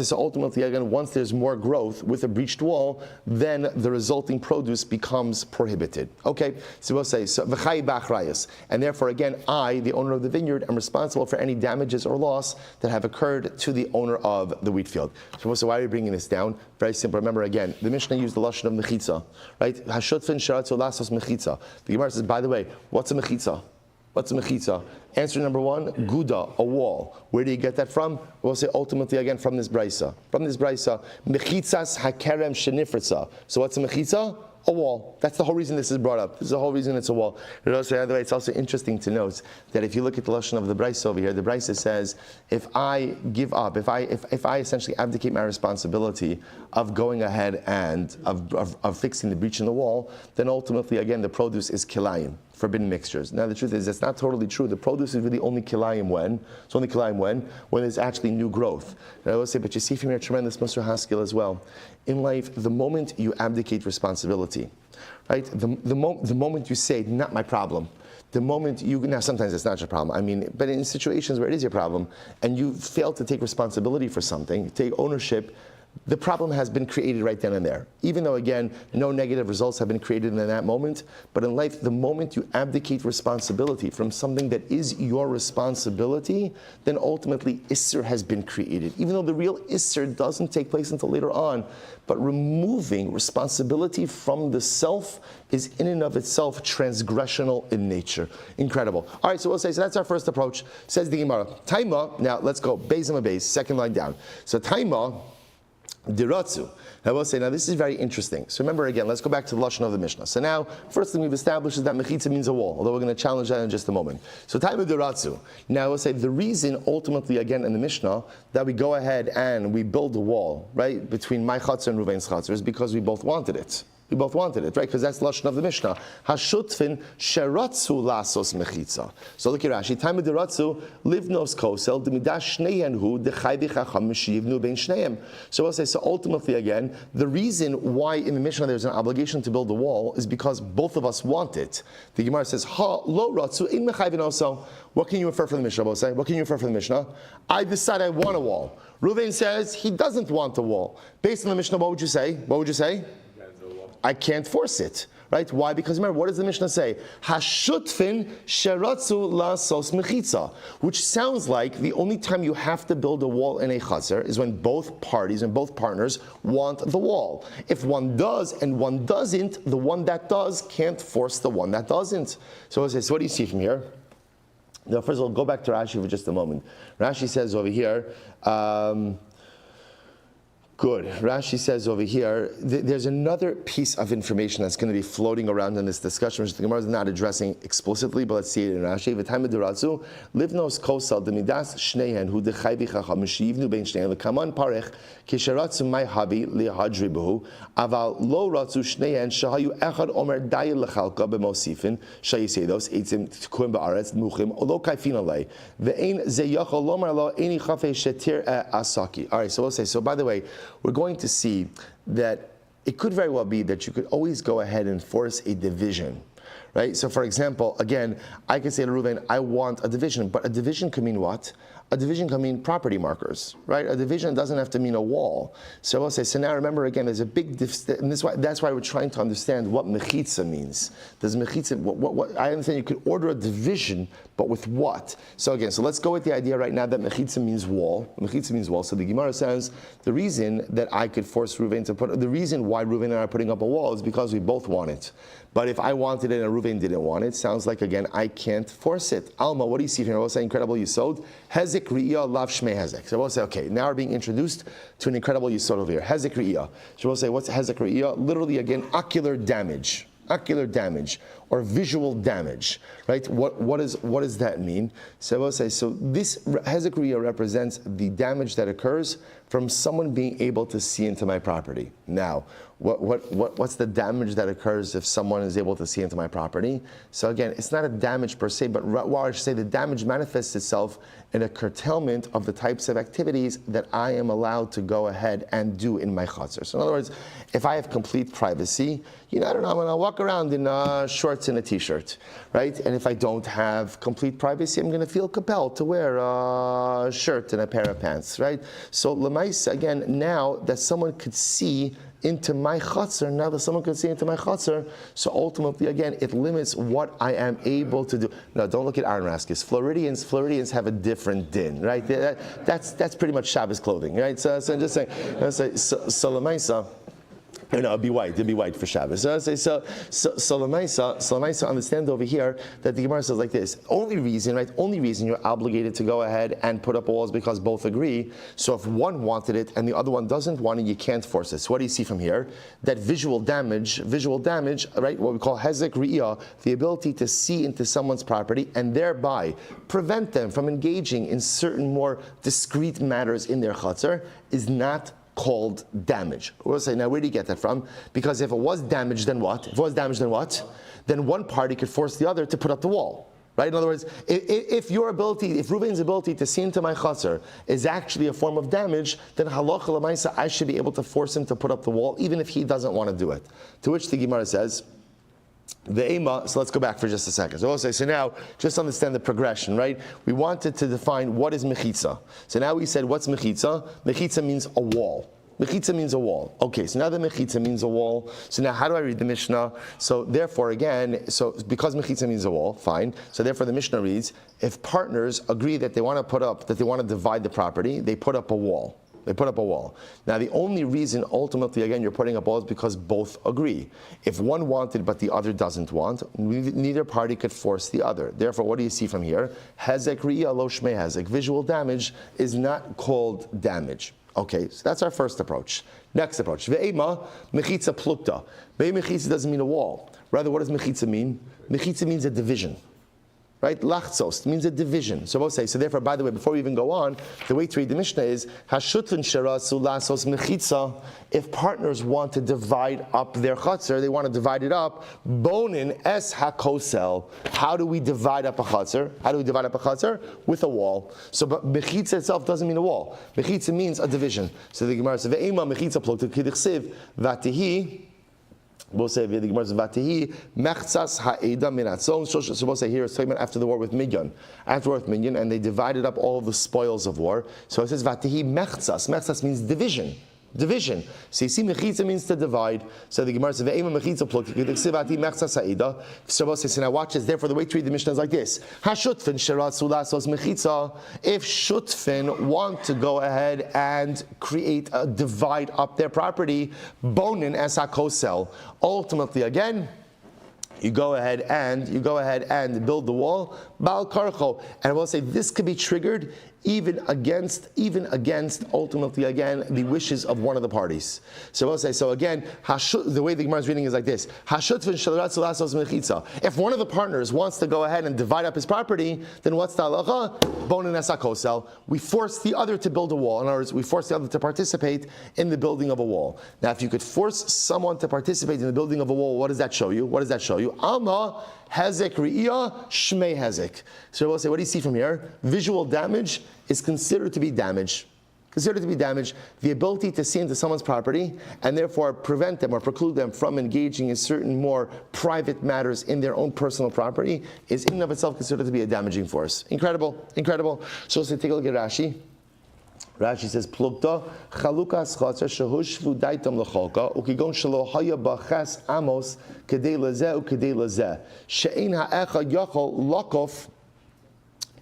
So ultimately, again, once there's more growth with a breached wall, then the resulting produce becomes prohibited. Okay, so we'll say, v'chai b'achrayas. And therefore, again, I, the owner of the vineyard, am responsible for any damages or loss that have occurred to the owner of the wheat field. So why are we bringing this down? Very simple. Remember again, the Mishnah used the lashon of mechitza, right? Hashutfin sharatzu lasos mechitza. The Gemara says, by the way, what's a mechitza? What's a mechitza? Answer number one, guda, a wall. Where do you get that from? We'll say ultimately again from this brisa. From this brisa, mechitzas hakerem shenifritza. So what's a mechitza? A wall. That's the whole reason this is brought up. This is the whole reason it's a wall. By the way, it's also interesting to note that if you look at the lashon of the brisa over here, the brisa says, if I give up, if I essentially abdicate my responsibility of going ahead and of fixing the breach in the wall, then ultimately again the produce is kilayim, forbidden mixtures. Now the truth is that's not totally true. The produce is really only kilayim when? It's only kilayim when there's actually new growth. And I will say, but you see from here tremendous Musar Haskell as well. In life, the moment you abdicate responsibility, right? The moment you say, not my problem, the moment now sometimes it's not your problem, but in situations where it is your problem, and you fail to take responsibility for something, take ownership, the problem has been created right then and there. Even though, again, no negative results have been created in that moment, but in life, the moment you abdicate responsibility from something that is your responsibility, then ultimately Isser has been created. Even though the real Isser doesn't take place until later on, but removing responsibility from the self is in and of itself transgressional in nature. Incredible. All right, so we'll say, so that's our first approach. Says the Gemara. Taima, now let's go, Beis and Beis, second line down. So Taima, Diratzu. I will say, now this is very interesting. So remember again, let's go back to the lashon of the Mishnah. So now, first thing we've established is that mechitza means a wall, although we're going to challenge that in just a moment. So time of Diratzu. Now I will say, the reason ultimately again in the Mishnah that we go ahead and we build a wall, right, between my chatzar and Reuven's chatzar is because we both wanted it. We both wanted it, right? Because that's the lashon of the Mishnah. Hashutfin sheratzu lasos mechitza. So look at Rashi. Time of the ratzu livnos kosel demidash shneihen hu dechai b'chacham mishivnu ben shneim. So we'll say, so ultimately again, the reason why in the Mishnah there's an obligation to build a wall is because both of us want it. The Gemara says, ha lo ratzu in mechayvin also. What can you infer from the Mishnah? What can you infer from the Mishnah? I decide I want a wall. Reuven says he doesn't want a wall. Based on the Mishnah, what would you say? What would you say? I can't force it, right? Why? Because remember, what does the Mishnah say? Hashutfin sheratzu lasos mechitza, which sounds like the only time you have to build a wall in a chaser is when both parties and both partners want the wall. If one does and one doesn't, the one that does can't force the one that doesn't. So what do you see from here? Now, first of all, go back to Rashi for just a moment. Rashi says over here, good. Rashi says over here, there's another piece of information that's going to be floating around in this discussion, which the Gemara is not addressing explicitly, but let's see it in Rashi. V'tayim d'ratzu livnos kosal demidas shneihen hu dechai b'chacham mishivnu bein shneim v'kaman parech kisheratzu mai habi lihadri b'hu aval lo ratzu shneihen shahayu echad omer dayi lechalka b'mosifin shayisedos eitzim tkuim ba'aretz muchim olo kaifin alei ve'ein ze yachol lomar lo eni chafei shetir asaki. All right, so we'll say, so by the way, we're going to see that it could very well be that you could always go ahead and force a division, right? So for example, again, I could say to Reuven, I want a division, but a division could mean what? A division can mean property markers, right? A division doesn't have to mean a wall. So I'll say, so now remember again, there's a big, and that's why we're trying to understand what mechitza means. Does mechitza, what, I understand you could order a division, but with what? So again, so let's go with the idea right now that mechitza means wall. Mechitza means wall. So the Gemara says, the reason that I could force Reuven to put, the reason why Reuven and I are putting up a wall is because we both want it. But if I wanted it and Reuven didn't want it, sounds like, again, I can't force it. Alma, what do you see here? I will say incredible yisod. Hezek Riyah lav shmei hezek. So we'll say, okay, now we're being introduced to an incredible yisod over here. Hezek Riyah. So we'll say, what's Hezek Riyah? Literally, again, ocular damage. Ocular damage or visual damage, right? What does that mean? So we'll say, so this Hezek Riyah represents the damage that occurs from someone being able to see into my property. Now, what's the damage that occurs if someone is able to see into my property? So again, it's not a damage per se, but I should say the damage manifests itself in a curtailment of the types of activities that I am allowed to go ahead and do in my chatzar. So in other words, if I have complete privacy, I don't know, I'm going to walk around in shorts and a t-shirt, right? And if I don't have complete privacy, I'm going to feel compelled to wear a shirt and a pair of pants, right? So Lamaisa, again, now that someone could see into my chutzner, now that someone can see into my chutzner, so ultimately, again, it limits what I am able to do. No, don't look at Aaron Raskis. Floridians have a different din, right? That's pretty much Shabbos clothing, right? So I'm just saying, so Lamaisa, it'd be white for Shabbos. So Lamaisa, understand over here that the Gemara says like this: only reason you're obligated to go ahead and put up walls because both agree. So if one wanted it and the other one doesn't want it, you can't force it. So what do you see from here? That visual damage, right? What we call hezek riyah, the ability to see into someone's property and thereby prevent them from engaging in certain more discrete matters in their chutzner, is not called damage. We'll say, now where do you get that from? Because if it was damage, then what? Then one party could force the other to put up the wall. Right? In other words, if Reuven's ability to see into my chutzner is actually a form of damage, then halacha l'maisa, I should be able to force him to put up the wall, even if he doesn't want to do it. To which the Gemara says, so let's go back for just a second. So we'll say, so now, just understand the progression, right? We wanted to define what is mechitza. So now we said, what's mechitza? Mechitza means a wall. Mechitza means a wall. Okay, so now the mechitza means a wall. So now how do I read the Mishnah? So therefore, again, because mechitza means a wall, fine. So therefore the Mishnah reads, if partners agree that they want to divide the property, they put up a wall. Now the only reason ultimately, again, you're putting up walls is because both agree. If one wanted but the other doesn't want, neither party could force the other. Therefore, what do you see from here? Hezek riyah lo shmei hezek. Visual damage is not called damage. Okay, so that's our first approach. Next approach. Ve'ema mechitza plukta. Maybe mechitza doesn't mean a wall. Rather, what does mechitza mean? Mechitza means a division. Right? Lachtzos means a division. So we'll say, so therefore, by the way, before we even go on, the way to read the Mishnah is, Hashutun sherasu lasos mechitza. If partners want to divide up their chutzner, they want to divide it up, bonin es hakosel. How do we divide up a chutzner? How do we divide up a chutzner? With a wall. So, but mechitza itself doesn't mean a wall. Mechitza means a division. So the Gemara says, ve'ema mechitza plukta kidichsiv, vatihi. We'll say the Gemara Vatihi Mechzas Ha'eda Minatzon. So we'll say here a statement after the war with Midyan. After the war with Midyan, and they divided up all the spoils of war. So it says Vatihi Mechzas. Mechzas means division. Division. So you see, mechitza means to divide. So the Gemara says, "Ve'ema mechitza plukti k'diksivati mechza sa'ida." So we'll say, so now watch this. Therefore, the way to read the Mishnah is like this: Hashutfin sheratzu lasos mechitza. If shutfin want to go ahead and create a divide up their property, bonin es hakosel. Ultimately, again, you go ahead and build the wall, bal karcho. And we'll say this could be triggered even against ultimately again the wishes of one of the parties. So we'll say, so again, the way the Gemara is reading is like this: if one of the partners wants to go ahead and divide up his property, then what's the halacha? Bonin es hakosel. We force the other to build a wall. In other words, we force the other to participate in the building of a wall. Now, if you could force someone to participate in the building of a wall, what does that show you? What does that show you? Alma hezek ri'iyah shmei hezek. So we'll say, what do you see from here? Visual damage is considered to be damage. Considered to be damage, the ability to see into someone's property and therefore prevent them or preclude them from engaging in certain more private matters in their own personal property is in and of itself considered to be a damaging force. Incredible, incredible. So let's take a look at Rashi. Rashi says, "Plukta chalukas chatzar shehushvu daitam lecholka ukigon shelo haya b'ches amos kedei lezeh ukedei lezeh she'ein ha'echa yachol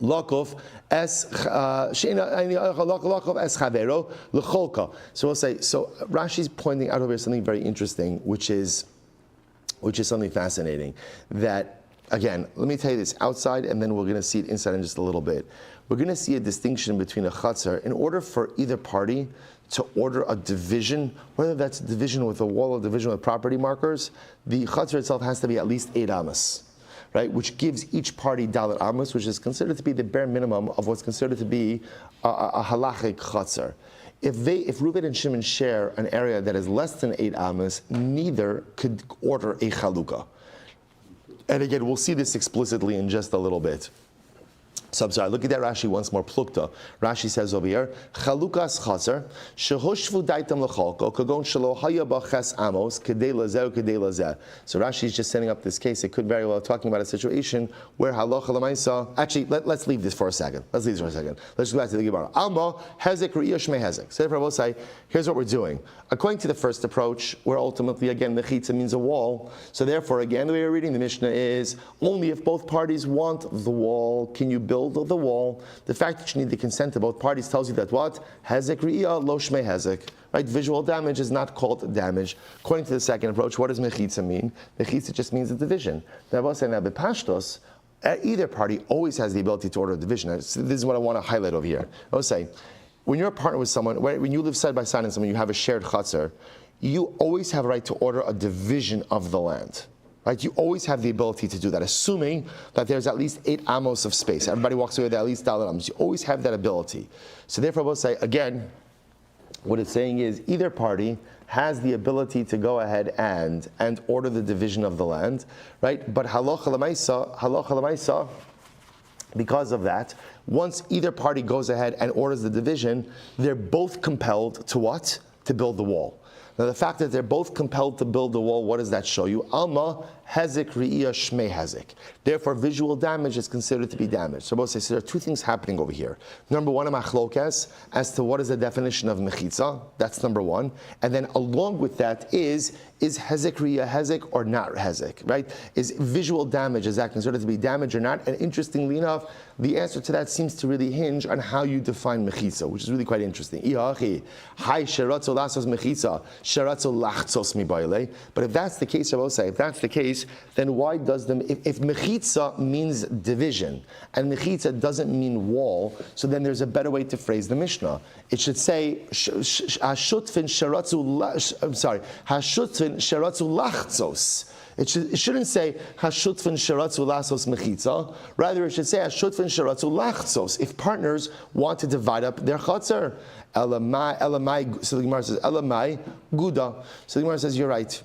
lakov es she'ein lakov es chavero lecholka." So we'll say, so Rashi's pointing out over here something very interesting, which is something fascinating. That again, let me tell you this outside, and then we're going to see it inside in just a little bit. We're going to see a distinction between a chatzar. In order for either party to order a division, whether that's a division with a wall or division with property markers, the chatzar itself has to be at least 8 amos, right? Which gives each party dalet amos, which is considered to be the bare minimum of what's considered to be a halachic chatzar. If Reuven and Shimon share an area that is less than 8 amos, neither could order a chalukah. And again, we'll see this explicitly in just a little bit. So I'm sorry, look at that Rashi once more. Plukta. Rashi says over here, Chalukas chaser, shehoshvu daitam lecholko, kagon shelo haya b'ches amos, kedei lazeh, kedei lazeh. So Rashi is just setting up this case. It could very well be talking about a situation where halacha l'maisa. Actually, let's leave this for a second. Let's go back to the Gemara. Alma hezek re'iyah shmei hezek. So therefore, we'll say, here's what we're doing. According to the first approach, where ultimately again mechitza means a wall. So therefore, again, the way we're reading the Mishnah is only if both parties want the wall can you build the wall. The fact that you need the consent of both parties tells you that what? Hezek ri'iyah lo shmei hezek. Right? Visual damage is not called damage. According to the second approach, what does mechitza mean? Mechitza just means a division. Now, I was saying that b'pashtos, either party always has the ability to order a division. This is what I want to highlight over here. I was saying, when you're a partner with someone, when you live side by side with someone, you have a shared chatzar, you always have a right to order a division of the land. Right? You always have the ability to do that, assuming that there's at least 8 amos of space. Everybody walks away with at least 1,000 amos. You always have that ability. So therefore, we'll say, again, what it's saying is either party has the ability to go ahead and order the division of the land, right? But halacha l'maisa, because of that, once either party goes ahead and orders the division, they're both compelled to what? To build the wall. Now the fact that they're both compelled to build the wall, what does that show you? Alma hezek ri'iyah shmei hezek. Therefore, visual damage is considered to be damage. So both say, so there are two things happening over here. Number one, a machlokes as to what is the definition of mechitza. That's number one. And then along with that is hezek ri'iyah hezek or not hezek, right? Is visual damage, is that considered to be damage or not? And interestingly enough, the answer to that seems to really hinge on how you define mechitza, which is really quite interesting. But if that's the case, I will say, if that's the case, then why does them, if mechitza means division, and mechitza doesn't mean wall, so then there's a better way to phrase the Mishnah. It should say, hashutfin sheratzu lachtzos. It shouldn't say hashutfin sharatzu lasos mechitza. Rather, it should say hashutfin sharatzu lachtzos. If partners want to divide up their chatzar, elamai. So the Gemara says elamai guda. So the Gemara says you're right.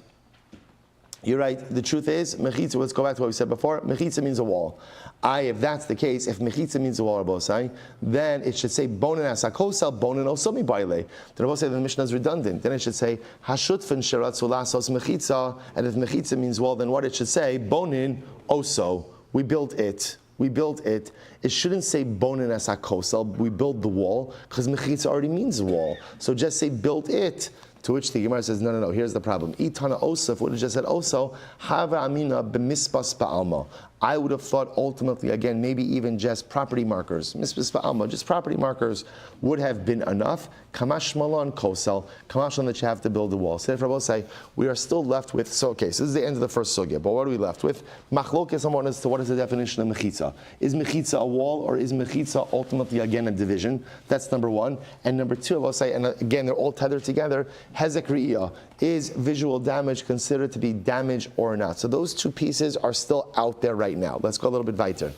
You're right. The truth is, mechitza, let's go back to what we said before. Mechitza means a wall. If that's the case, if mechitza means a wall, Rabosai, then it should say bonin asakosel, bonin osomi baile. Then Rabosai, the Mishnah is redundant. Then it should say hashutfin sheratzu lasos mechitza. And if mechitza means wall, then what it should say, bonin oso. We built it. We built it. It shouldn't say bonin asakosel. We built the wall, because mechitza already means wall. So just say built it. To which the Gemara says, no, here's the problem. Itana osaf would have just said also, hava amina b'mispas ba'alma. I would have thought ultimately, again, maybe even just property markers, mispas ba'alma, just property markers would have been enough. Kamash malon kosel, kamash malon that you have to build a wall. So therefore, I will say, we are still left with, so this is the end of the first sugya, but what are we left with? Machlokes someone as to what is the definition of mechitza. Is mechitza a wall, or is mechitza ultimately, again, a division? That's number one. And number two, I will say, and again, they're all tethered together, hezek re'iyah. Is visual damage considered to be damage or not? So those two pieces are still out there right now. Let's go a little bit weiter.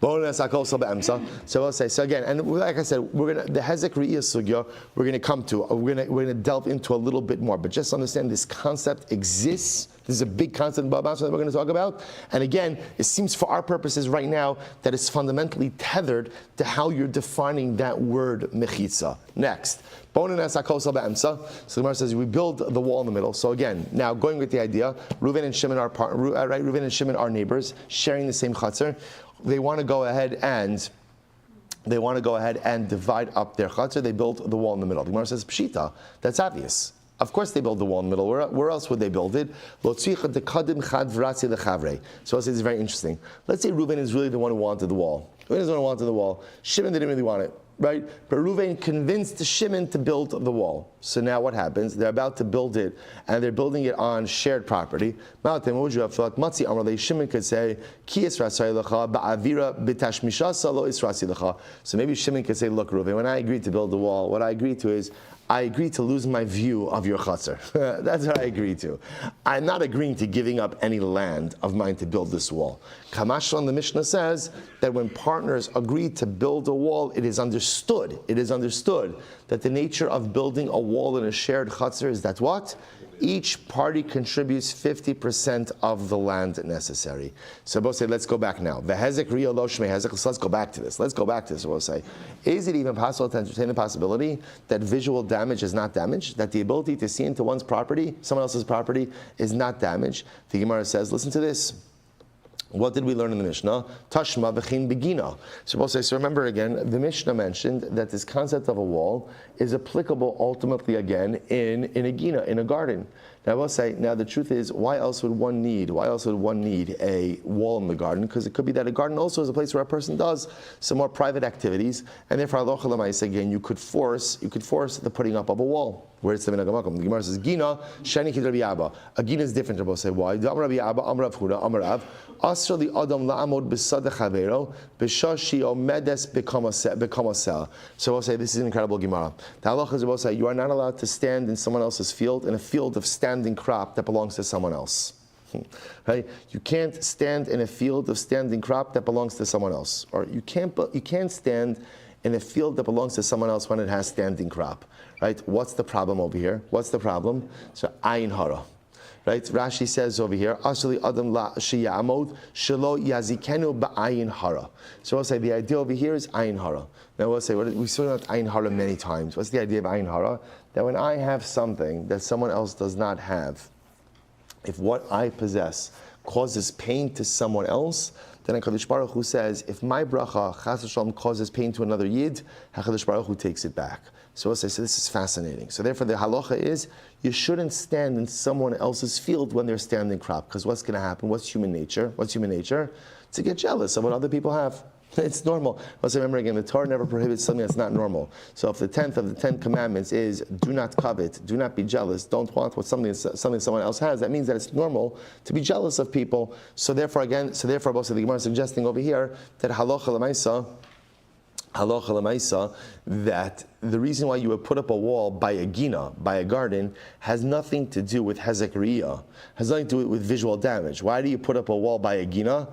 So I'll say, so again, and like I said, the hezek re'iyah sugya we're gonna come to. We're gonna delve into a little bit more, but just understand this concept exists. This is a big concept in Bava Basra that we're going to talk about. And again, it seems for our purposes right now that it's fundamentally tethered to how you're defining that word mechitza. Next. So the Gemara says we build the wall in the middle. So again, now going with the idea, Reuven and Shimon are neighbors, sharing the same chatzar. They want to go ahead and divide up their chatzar. They build the wall in the middle. The Gemara says pshita. That's obvious. Of course they build the wall in the middle. Where else would they build it? So I'll say it's very interesting. Let's say Reuven is really the one who wanted the wall. Reuven is the one who wanted the wall. Shimon didn't really want it, right? But Reuven convinced Shimon to build the wall. So now what happens? They're about to build it, and they're building it on shared property. What would you have thought? Shimon could say, so maybe Shimon could say, look, Reuven, when I agreed to build the wall, what I agreed to is, I agree to lose my view of your chutzner. That's what I agree to. I'm not agreeing to giving up any land of mine to build this wall. Kamashlan, the Mishnah says that when partners agree to build a wall, it is understood that the nature of building a wall in a shared chutzner is that what? Each party contributes 50% of the land necessary. So both say, let's go back now. Let's go back to this. Both say, is it even possible to entertain the possibility that visual damage is not damage? That the ability to see into one's property, someone else's property, is not damage? The Gemara says, listen to this. What did we learn in the Mishnah? Tashma v'chin begina. So remember again, the Mishnah mentioned that this concept of a wall is applicable ultimately again in a gina, in a garden. Now I will say, now the truth is, why else would one need a wall in the garden? Because it could be that a garden also is a place where a person does some more private activities, and therefore halacha l'maaseh again, you could force the putting up of a wall. Where it's the minhag hamakom. The Gemara says, Gina, sheni kid Rabbi Abba. A Gina is different. Rabbi say, why? Amar Rabbi Abba, Amar Rav Huna, Amar Rav. Asra li adam la'amod b'sad chavero, b'shashi omedes b'kamasel. So we'll say, this is an incredible Gemara. The halacha is, we'll say, you are not allowed to stand in someone else's field, in a field of standing crop that belongs to someone else. Right? You can't stand in a field of standing crop that belongs to someone else. Or you can't stand in a field that belongs to someone else when it has standing crop. Right? What's the problem over here? What's the problem? So ayin hara. Right? Rashi says over here, Asli Adam la sheyamod shelo yazikenu ba'ayin hara. So we'll say the idea over here is ayin hara. Now we'll say, we saw that ayin hara many times. What's the idea of ayin hara? That when I have something that someone else does not have, if what I possess causes pain to someone else, then HaKadosh Baruch Hu says, if my bracha, chas v'shalom, causes pain to another yid, HaKadosh Baruch Hu takes it back. So we'll say, so this is fascinating. So therefore the halacha is, you shouldn't stand in someone else's field when they're standing crop, because what's going to happen? What's human nature? To get jealous of what other people have. It's normal. Let's remember again, the Torah never prohibits something that's not normal. So if the 10th of the 10 commandments is do not covet, do not be jealous, don't want what something someone else has, that means that it's normal to be jealous of people. So therefore both the Gemara is suggesting over here that halacha l'maisa, halacha l'maisa, that the reason why you would put up a wall by a gina, by a garden, has nothing to do with hezek riyah, has nothing to do with visual damage. Why do you put up a wall by a gina?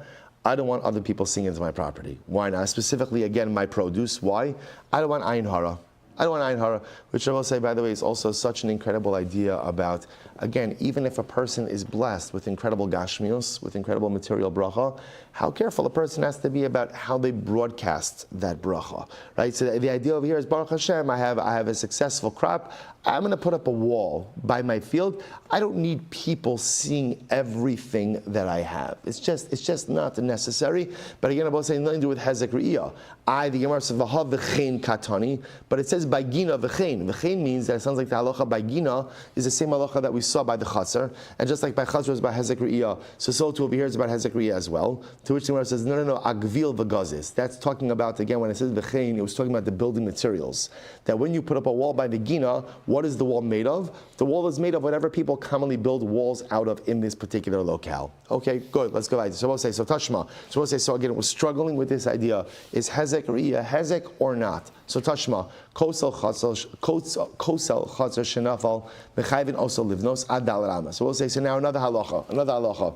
I don't want other people seeing into my property. Why not? Specifically, again, my produce. Why? I don't want ayin hara. I don't want ayin hara, which I will say, by the way, is also such an incredible idea about, again, even if a person is blessed with incredible gashmios, with incredible material bracha, how careful a person has to be about how they broadcast that bracha, right? So the idea over here is, Baruch Hashem, I have a successful crop. I'm going to put up a wall by my field. I don't need people seeing everything that I have. It's just not necessary. But again, I'm about saying nothing to do with hezek re'iyah. The Gemara says v'ha v'chein katani, but it says by gina v'chein. V'chein means that it sounds like the halacha by gina is the same halacha that we saw by the chatzar, and just like by chatzar is by hezek re'iyah, so too over here is about hezek re'iyah as well. To which the Gemara says no, agvil v'gazis. That's talking about, again, when it says v'chein, it was talking about the building materials. That when you put up a wall by the gina, what is the wall made of? The wall is made of whatever people commonly build walls out of in this particular locale. Okay, good. Let's go back. So we'll say, so tashma. So we'll say, so again, we're struggling with this idea. Is hezek re'iyah hezek or not? So tashma. Kosel chatzar shenafal mechayvin also livnos ad dal rama. So we'll say, so now another halacha.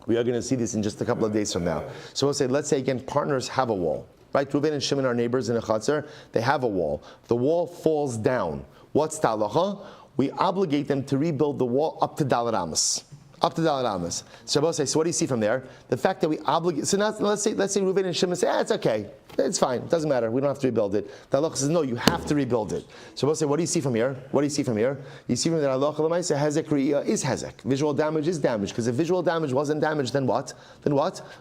We are going to see this in just a couple of days from now. So we'll say, let's say again, partners have a wall. Right? Reuven and Shimon are neighbors in a chatzar. They have a wall. The wall falls down. What's the halacha? We obligate them to rebuild the wall up to Dalet Amos. Up to Dalet Amos. So we'll say, so what do you see from there? The fact that we obligate, so now let's say Reuven and Shimon say, it's okay. It's fine. It doesn't matter. We don't have to rebuild it. The halacha says, no, you have to rebuild it. So we'll say, what do you see from here? You see from there halacha l'maisa hezek re'iyah is hezek. Visual damage is damage. Because if visual damage wasn't damage, then what?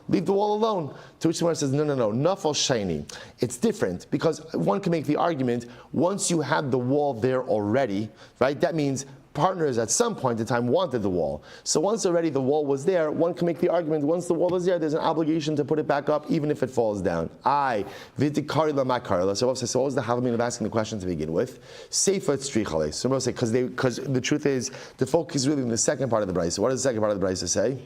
Leave the wall alone. To which the Gemara says, no. Nafal shiny. It's different because one can make the argument, once you had the wall there already, right? That means partners at some point in time wanted the wall. So once already the wall was there, one can make the argument, once the wall is there, there's an obligation to put it back up, even if it falls down. Vitikari la makarla. So what was the halamin of asking the question to begin with? Seifa tzrichale. So we'll say, because the truth is, the focus is really in the second part of the brayso. What does the second part of the brayso say?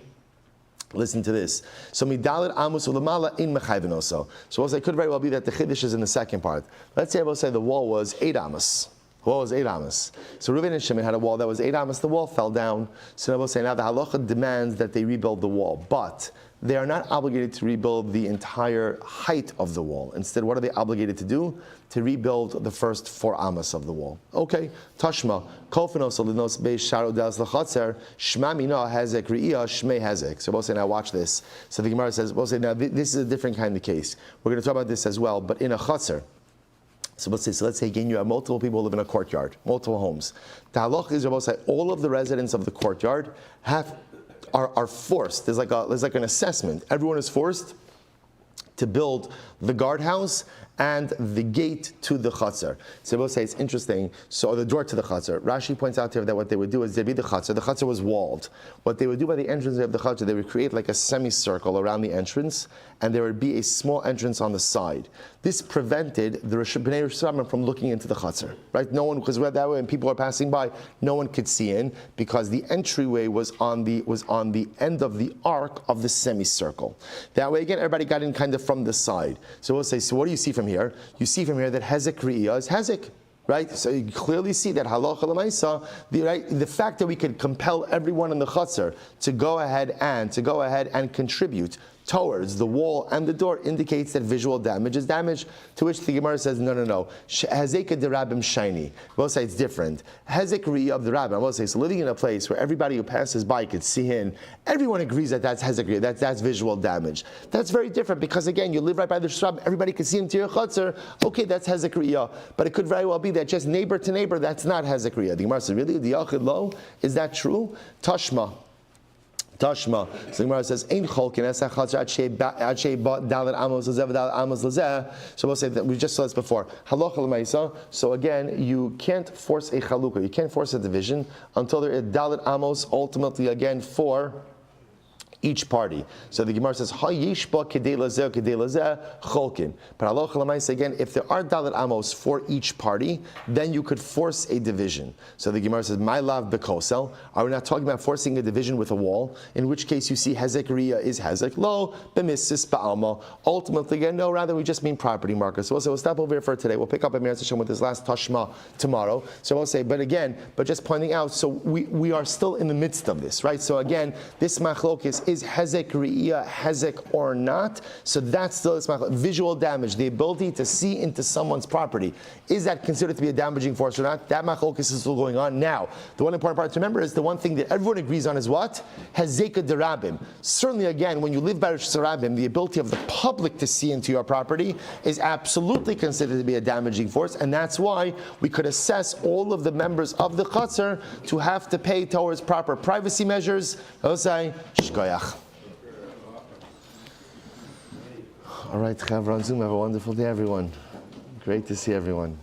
Listen to this. So midalit amos ulamala in mechayvin also. So we'll say, it could very well be that the chiddush is in the second part. Let's say we'll say the wall was 8 amos. The wall was 8 amos. So Reuven and Shimon had a wall that was 8 amos. The wall fell down. So now we'll say, now the halacha demands that they rebuild the wall, but they are not obligated to rebuild the entire height of the wall. Instead, what are they obligated to do? To rebuild the first 4 amos of the wall. Okay, Tashma, Kofinos Olinos Be Sharo Das Lachatzer, Shma Mina Hezek Re'iyah Shmei Hezek. So we'll say, now watch this. So the Gemara says, we'll say, now this is a different kind of case. We're going to talk about this as well, but in a chatzar. So let's say again, you have multiple people who live in a courtyard, multiple homes. The halach is, we'll say, all of the residents of the courtyard are forced. There's like an assessment. Everyone is forced to build the guardhouse and the gate to the chatzar. So we'll say it's interesting. So the door to the chatzar. Rashi points out here that what they would do is there'd be the chatzar. The chatzar was walled. What they would do by the entrance of the chatzar, they would create like a semicircle around the entrance, and there would be a small entrance on the side. This prevented the Bnei Rishon from looking into the chatzar. Right? No one, because that way when people are passing by, no one could see in because the entryway was on the end of the arc of the semicircle. That way again, everybody got in kind of from the side. So we'll say, so what do you see from here? You see from here that hezek re'iyah is hezek. Right? So you clearly see that halacha l'maisa, the fact that we could compel everyone in the chutzner to go ahead and contribute towards the wall and the door indicates that visual damage is damage. To which the Gemara says, no. Hezek de rabbim shiny. We'll say it's different. Hezek re'iyah of the rabbim. We'll say, so living in a place where everybody who passes by could see in, everyone agrees that that's hezek re'iyah, that's visual damage. That's very different because again, you live right by the shrub, everybody can see into your chutzner. Okay, that's hezek re'iyah. But it could very well be that just neighbor to neighbor, that's not hezek re'iyah. The Gemara says, really? The yachid lo? Is that true? Tashma. So the Gemara says, "Ein cholkin es hachatzer ad shei dalet amos lezeh v'dalet amos lezeh." So we'll say that we just saw this before. Halacha l'maisa. So again, you can't force a chalukah. You can't force a division until there is dalet amos. Ultimately, again for each party. So the Gemara says, Ha yishba kedei lazeh cholkin. But halacha l'maisa, again, if there are dalet amos for each party, then you could force a division. So the Gemara says, my lav bekosel. Are we not talking about forcing a division with a wall? In which case you see hezek riyah is hezek lo, b'missis ba'alma. Ultimately, again, no, rather we just mean property markers. So we'll stop over here for today. We'll pick up a Meretz Hashem with this last tashma tomorrow. So we'll say, but just pointing out, so we are still in the midst of this, right? So again, this machlokes is hezek riyah, hezek or not. So that's still this machlokes. Visual damage, the ability to see into someone's property. Is that considered to be a damaging force or not? That machlokes is still going on. Now, the one important part to remember is the one thing that everyone agrees on is what? Hezeka derabim. Certainly, again, when you live by Rosh Hashanah, the ability of the public to see into your property is absolutely considered to be a damaging force, and that's why we could assess all of the members of the chutzner to have to pay towards proper privacy measures. Osai shkoyach. All right, Chavra on Zoom, have a wonderful day, everyone. Great to see everyone.